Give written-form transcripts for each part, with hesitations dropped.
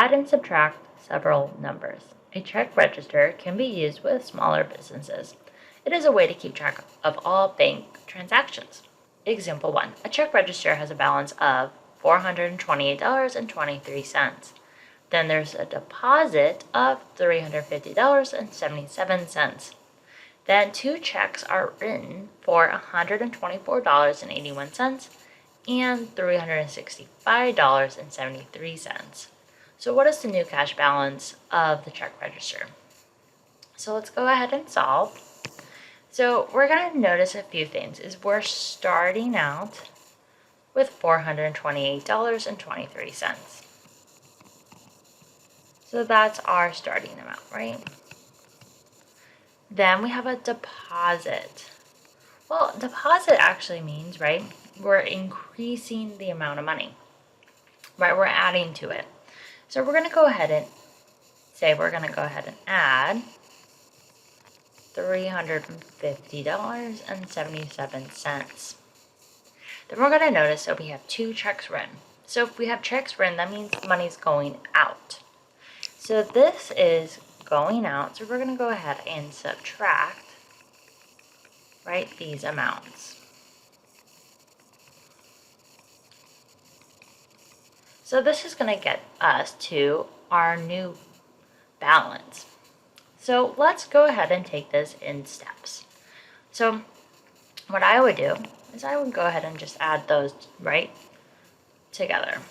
add and subtract several numbers. A check register can be used with smaller businesses. It is a way to keep track of all bank transactions. Example 1. A check register has a balance of $428.23. Then there's a deposit of $350.77. Then 2 checks are written for $124.81 and $365.73. So what is the new cash balance of the check register? So let's go ahead and solve. So we're going to notice a few things. Is we're starting out with $428.23. So that's our starting amount, right? Then we have a deposit. Well, deposit actually means, right, we're increasing the amount of money, right? We're adding to it. So we're going to go ahead and say we're going to go ahead and add $350.77. Then we're going to notice that we have 2 checks written. So if we have checks written, that means money's going out. So this is going out, so we're going to go ahead and subtract, right, these amounts. So this is going to get us to our new balance. So let's go ahead and take this in steps. So what I would do is I would go ahead and just add those right together.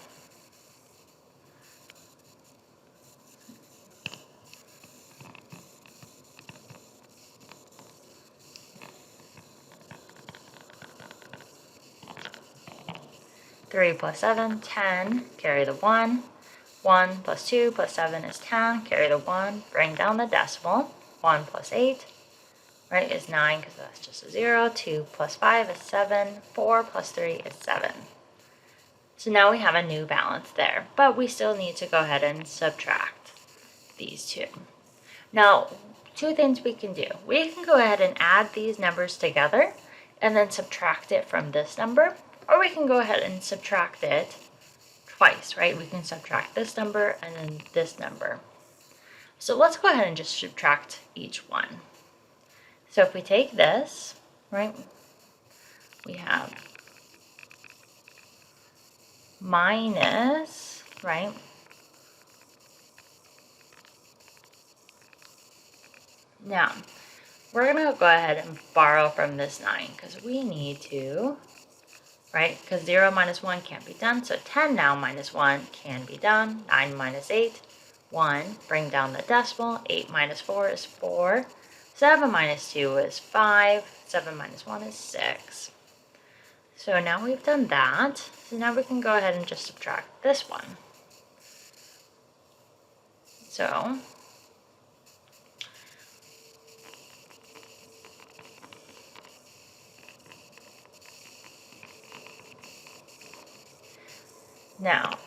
Three plus 7, 10, carry the 1. 1 plus 2 plus 7 is 10, carry the 1, bring down the decimal. 1 plus 8, right, is 9 because that's just a 0. 2 plus 5 is 7. 4 plus 3 is 7. So now we have a new balance there, but we still need to go ahead and subtract these 2. Now, 2 things we can do. We can go ahead and add these numbers together and then subtract it from this number, or we can go ahead and subtract it twice, right? We can subtract this number and then this number. So let's go ahead and just subtract each one. So if we take this, right, we have minus, right, now we're going to go ahead and borrow from this 9 because we need to, right, because 0 minus 1 can't be done, so 10 now minus 1 can be done. 9 minus 8, 1, bring down the decimal. 8 minus 4 is 4. 7 minus 2 is 5. 7 minus 1 is 6. So now we've done that. So now we can go ahead and just subtract this one. So now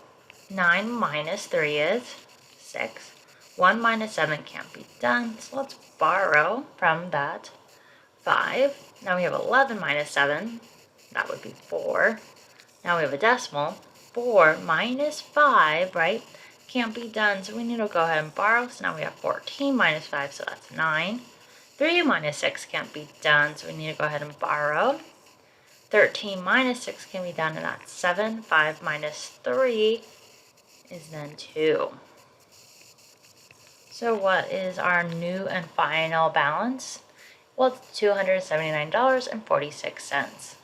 9 minus 3 is 6. 1 minus 7 can't be done, so let's borrow from that 5. Now we have 11 minus 7. That would be 4. Now we have a decimal. 4 minus 5, right, can't be done, so we need to go ahead and borrow. So now we have 14 minus 5, so that's 9. 3 minus 6 can't be done, so we need to go ahead and borrow. 13 minus 6 can be done, and that's 7. 5 minus 3 is then 2. So what is our new and final balance? Well, it's $279.46.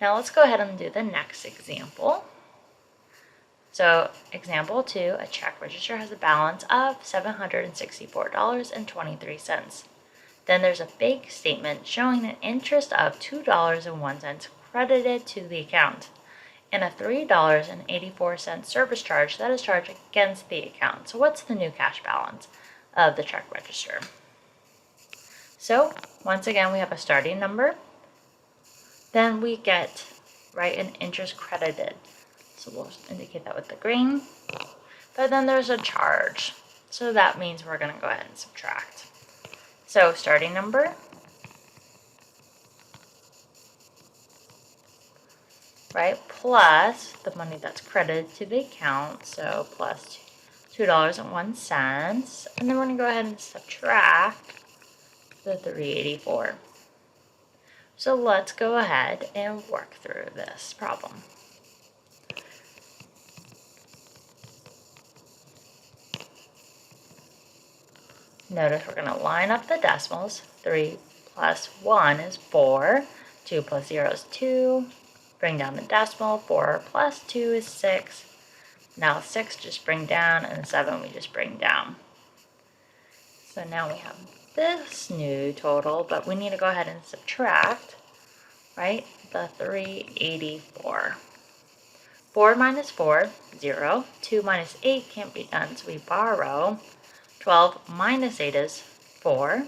Now let's go ahead and do the next example. So example 2, a check register has a balance of $764.23. Then there's a bank statement showing an interest of $2.01 credited to the account and a $3.84 service charge that is charged against the account. So what's the new cash balance of the check register? So once again, we have a starting number. Then we get, right, an interest credited. So we'll indicate that with the green. But then there's a charge. So that means we're going to go ahead and subtract. So starting number, right, plus the money that's credited to the account, so plus $2.01. And then we're going to go ahead and subtract the 384. So let's go ahead and work through this problem. Notice we're going to line up the decimals. 3 plus 1 is 4. 2 plus 0 is 2. Bring down the decimal. 4 plus 2 is 6. Now 6 just bring down, and 7 we just bring down. So now we have this new total, but we need to go ahead and subtract, right, the 384. 4 minus 4, 0. 2 minus 8 can't be done, so we borrow. 12 minus 8 is 4.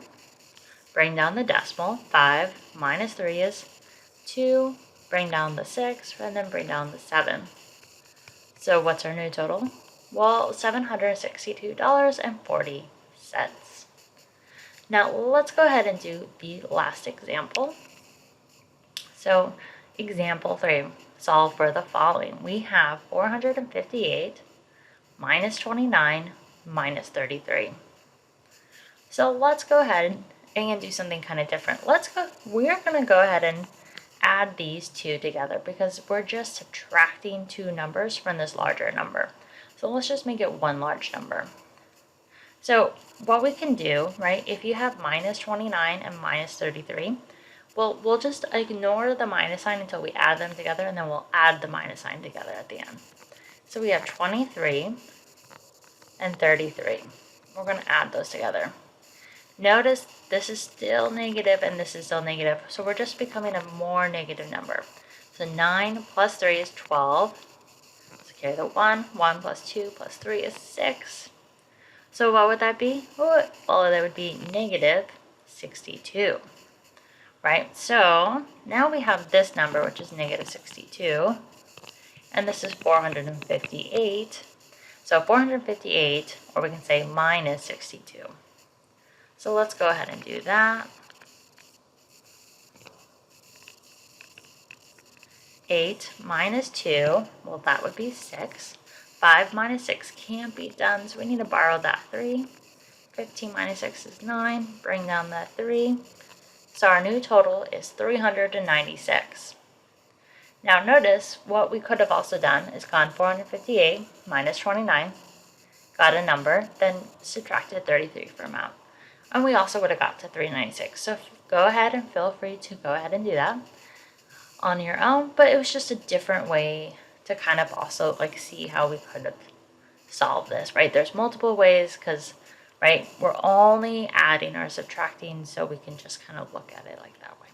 Bring down the decimal. 5 minus 3 is 2. Bring down the 6, and then bring down the 7. So what's our new total? Well, $762.40. Now let's go ahead and do the last example. So example 3, solve for the following. We have 458 minus 29 minus 33. So let's go ahead and do something kind of different. We're going to go ahead and add these two together because we're just subtracting two numbers from this larger number. So let's just make it one large number. So what we can do, right, if you have minus 29 and minus 33, well, we'll just ignore the minus sign until we add them together, and then we'll add the minus sign together at the end. So we have 23 and 33. We're going to add those together. Notice this is still negative and this is still negative, so we're just becoming a more negative number. So 9 plus 3 is 12. So carry the 1. 1 plus 2 plus 3 is 6. So what would that be? Well, that would be negative 62. Right? So now we have this number, which is negative 62. And this is 458. So 458, or we can say minus 62. So let's go ahead and do that. 8 minus 2, well, that would be 6. 5 minus 6 can't be done, so we need to borrow that 3. 15 minus 6 is 9. Bring down that 3. So our new total is 396. Now notice what we could have also done is gone 458 minus 29, got a number, then subtracted 33 from out. And we also would have got to 396. So go ahead and feel free to go ahead and do that on your own. But it was just a different way to kind of also like see how we could have solved this, right? There's multiple ways because, right, we're only adding or subtracting, so we can just kind of look at it like that way.